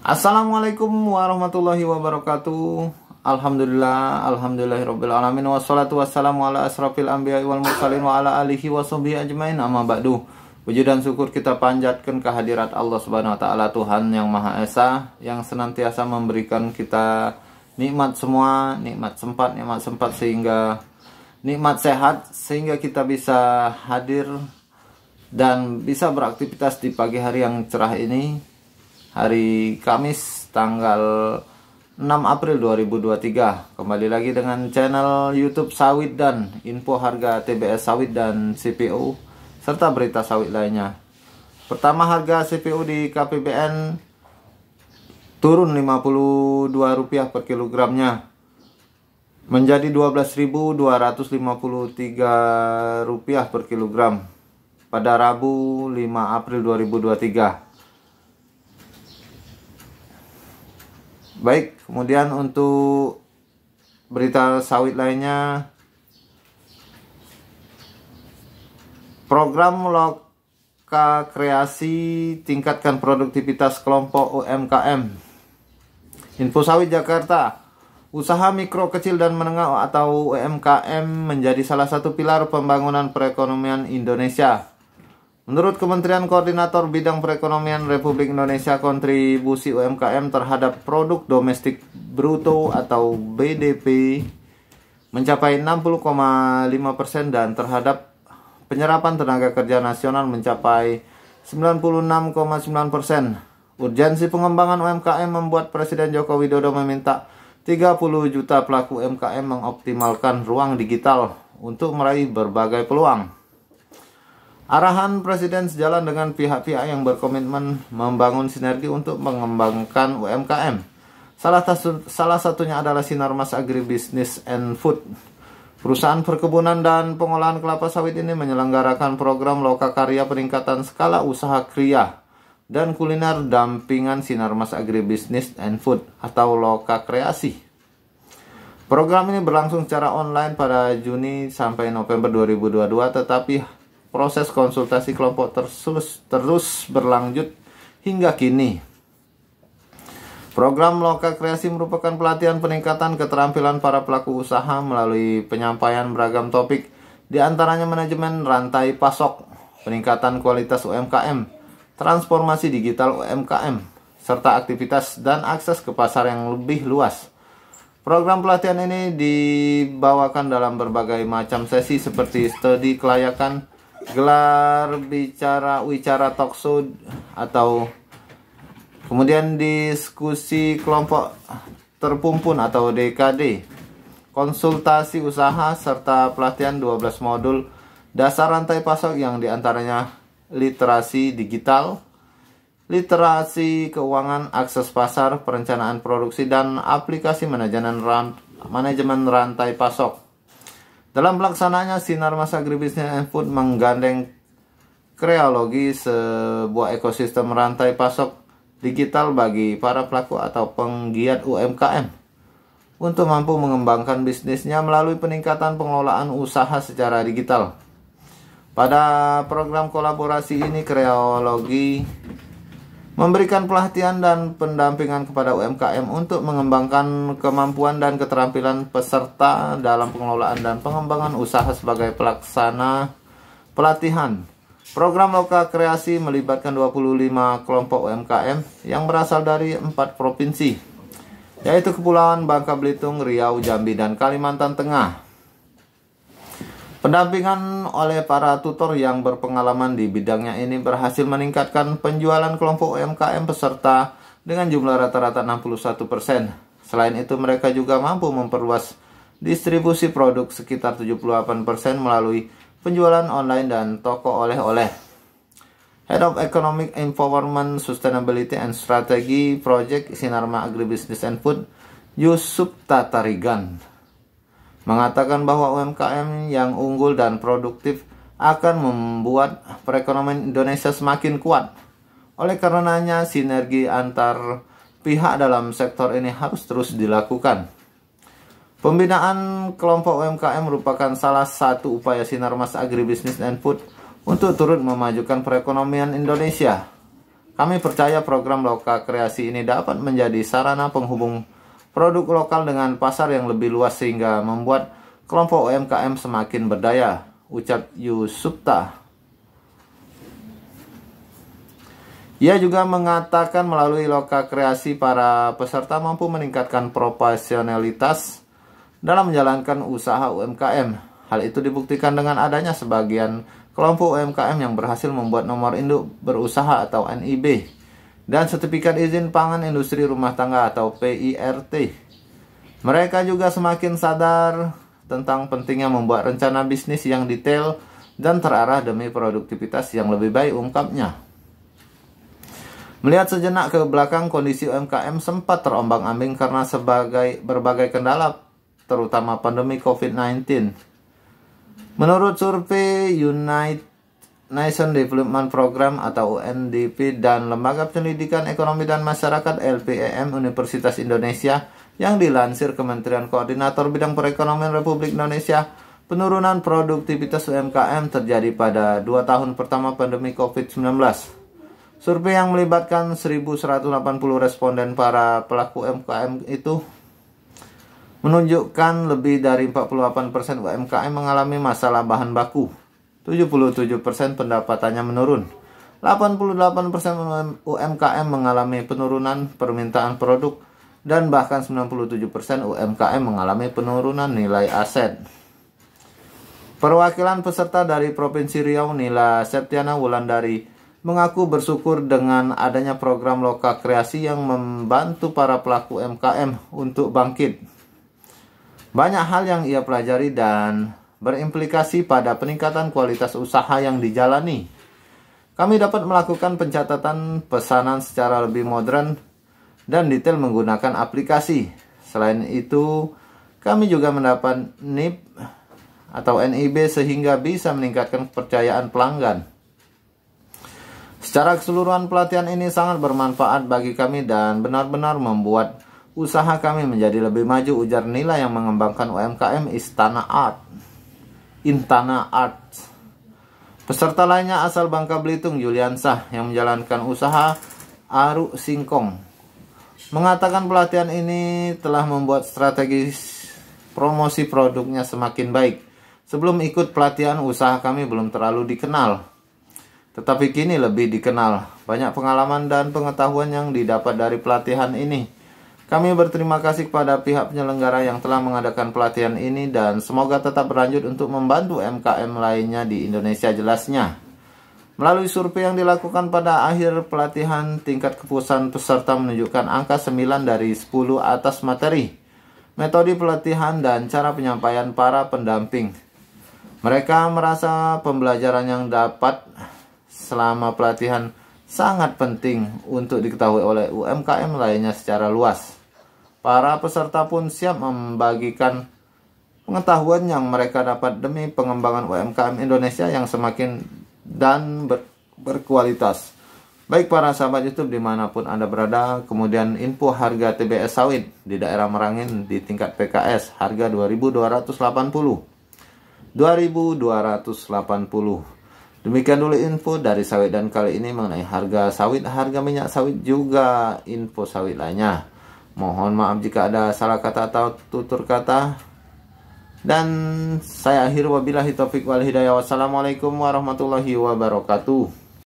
Assalamualaikum warahmatullahi wabarakatuh. Alhamdulillahirabbil alamin wassalatu wassalamu ala asrofil anbiya'i wal mursalin wa ala alihi washabihi ajmain. Amma ba'du. Puji dan syukur kita panjatkan kehadirat Allah Subhanahu wa taala, Tuhan yang Maha Esa, yang senantiasa memberikan kita nikmat semua, nikmat sempat sehingga nikmat sehat sehingga kita bisa hadir dan bisa beraktivitas di pagi hari yang cerah ini. Hari Kamis tanggal 6 April 2023. Kembali lagi dengan channel YouTube Sawit dan info harga TBS sawit dan CPO serta berita sawit lainnya. Pertama, harga CPO di KPBN turun Rp52 per kilogramnya menjadi Rp12.253 per kilogram pada Rabu 5 April 2023. Baik, kemudian untuk berita sawit lainnya, program Loka Kreasi tingkatkan produktivitas kelompok UMKM. Info Sawit Jakarta, usaha mikro, kecil, dan menengah atau UMKM menjadi salah satu pilar pembangunan perekonomian Indonesia. Menurut Kementerian Koordinator Bidang Perekonomian Republik Indonesia, kontribusi UMKM terhadap produk domestik bruto atau BDP mencapai 60,5% dan terhadap penyerapan tenaga kerja nasional mencapai 96,9%. Urgensi pengembangan UMKM membuat Presiden Joko Widodo meminta 30 juta pelaku UMKM mengoptimalkan ruang digital untuk meraih berbagai peluang. Arahan Presiden sejalan dengan pihak-pihak yang berkomitmen membangun sinergi untuk mengembangkan UMKM. Salah satunya adalah Sinarmas Agribisnis and Food. Perusahaan perkebunan dan pengolahan kelapa sawit ini menyelenggarakan program Loka Karya peningkatan skala usaha kria dan kuliner dampingan Sinarmas Agribisnis and Food atau Loka Kreasi. Program ini berlangsung secara online pada Juni sampai November 2022, tetapi proses konsultasi kelompok terus berlanjut hingga kini. Program Loka Kreasi merupakan pelatihan peningkatan keterampilan para pelaku usaha melalui penyampaian beragam topik, di antaranya manajemen rantai pasok, peningkatan kualitas UMKM, transformasi digital UMKM, serta aktivitas dan akses ke pasar yang lebih luas. Program pelatihan ini dibawakan dalam berbagai macam sesi seperti studi kelayakan, gelar wicara talkshow atau kemudian diskusi kelompok terpumpun atau DKD, konsultasi usaha, serta pelatihan 12 modul dasar rantai pasok yang diantaranya literasi digital, literasi keuangan, akses pasar, perencanaan produksi, dan aplikasi manajemen rantai pasok. Dalam pelaksanaannya, Sinarmas Agribisnis and Food menggandeng Kreologi, sebuah ekosistem rantai pasok digital bagi para pelaku atau penggiat UMKM untuk mampu mengembangkan bisnisnya melalui peningkatan pengelolaan usaha secara digital. Pada program kolaborasi ini, Kreologi memberikan pelatihan dan pendampingan kepada UMKM untuk mengembangkan kemampuan dan keterampilan peserta dalam pengelolaan dan pengembangan usaha sebagai pelaksana pelatihan. Program Loka Kreasi melibatkan 25 kelompok UMKM yang berasal dari 4 provinsi, yaitu Kepulauan Bangka Belitung, Riau, Jambi, dan Kalimantan Tengah. Pendampingan oleh para tutor yang berpengalaman di bidangnya ini berhasil meningkatkan penjualan kelompok UMKM peserta dengan jumlah rata-rata 61%. Selain itu, mereka juga mampu memperluas distribusi produk sekitar 78% melalui penjualan online dan toko oleh-oleh. Head of Economic Empowerment, Sustainability and Strategy Project Sinarmas Agribisnis and Food, Yusuf Tatarigan, mengatakan bahwa UMKM yang unggul dan produktif akan membuat perekonomian Indonesia semakin kuat. Oleh karenanya, sinergi antar pihak dalam sektor ini harus terus dilakukan. Pembinaan kelompok UMKM merupakan salah satu upaya Sinarmas Agribisnis and Food untuk turut memajukan perekonomian Indonesia. Kami percaya program Loka Kreasi ini dapat menjadi sarana penghubung produk lokal dengan pasar yang lebih luas sehingga membuat kelompok UMKM semakin berdaya, ucap Yusupta. Ia juga mengatakan melalui Loka Kreasi para peserta mampu meningkatkan profesionalitas dalam menjalankan usaha UMKM. Hal itu dibuktikan dengan adanya sebagian kelompok UMKM yang berhasil membuat nomor induk berusaha atau NIB dan sertifikat izin pangan industri rumah tangga atau PIRT. Mereka juga semakin sadar tentang pentingnya membuat rencana bisnis yang detail dan terarah demi produktivitas yang lebih baik, ungkapnya. Melihat sejenak ke belakang, kondisi UMKM sempat terombang-ambing karena berbagai kendala, terutama pandemi COVID-19. Menurut survei United Nations Development Program atau UNDP dan Lembaga Pendidikan Ekonomi dan Masyarakat LPEM Universitas Indonesia yang dilansir Kementerian Koordinator Bidang Perekonomian Republik Indonesia, penurunan produktivitas UMKM terjadi pada 2 tahun pertama pandemi COVID-19. Survei yang melibatkan 1.180 responden para pelaku UMKM itu menunjukkan lebih dari 48% UMKM mengalami masalah bahan baku, 77% pendapatannya menurun, 88% UMKM mengalami penurunan permintaan produk, dan bahkan 97% UMKM mengalami penurunan nilai aset. Perwakilan peserta dari Provinsi Riau, Nila Septiana Wulandari, mengaku bersyukur dengan adanya program Loka Kreasi yang membantu para pelaku UMKM untuk bangkit. Banyak hal yang ia pelajari dan berimplikasi pada peningkatan kualitas usaha yang dijalani. Kami dapat melakukan pencatatan pesanan secara lebih modern dan detail menggunakan aplikasi. Selain itu, kami juga mendapat NIP atau NIB sehingga bisa meningkatkan kepercayaan pelanggan. Secara keseluruhan, pelatihan ini sangat bermanfaat bagi kami dan benar-benar membuat usaha kami menjadi lebih maju, ujar Nila yang mengembangkan UMKM Istana Art. Peserta lainnya asal Bangka Belitung, Yuliansah, yang menjalankan usaha Aru Singkong, mengatakan pelatihan ini telah membuat strategi promosi produknya semakin baik. Sebelum ikut pelatihan, usaha kami belum terlalu dikenal, tetapi kini lebih dikenal. Banyak pengalaman dan pengetahuan yang didapat dari pelatihan ini. Kami berterima kasih kepada pihak penyelenggara yang telah mengadakan pelatihan ini dan semoga tetap berlanjut untuk membantu UMKM lainnya di Indonesia, jelasnya. Melalui survei yang dilakukan pada akhir pelatihan, tingkat kepuasan peserta menunjukkan angka 9 dari 10 atas materi, metode pelatihan, dan cara penyampaian para pendamping. Mereka merasa pembelajaran yang dapat selama pelatihan sangat penting untuk diketahui oleh UMKM lainnya secara luas. Para peserta pun siap membagikan pengetahuan yang mereka dapat demi pengembangan UMKM Indonesia yang semakin dan berkualitas. Baik para sahabat YouTube dimanapun Anda berada, kemudian info harga TBS sawit di daerah Merangin di tingkat PKS, harga 2.280. Demikian dulu info dari sawit, dan kali ini mengenai harga sawit, harga minyak sawit, juga info sawit lainnya. Mohon maaf jika ada salah kata atau tutur kata. Dan saya akhir wabillahi taufik wal hidayah. Wassalamualaikum warahmatullahi wabarakatuh.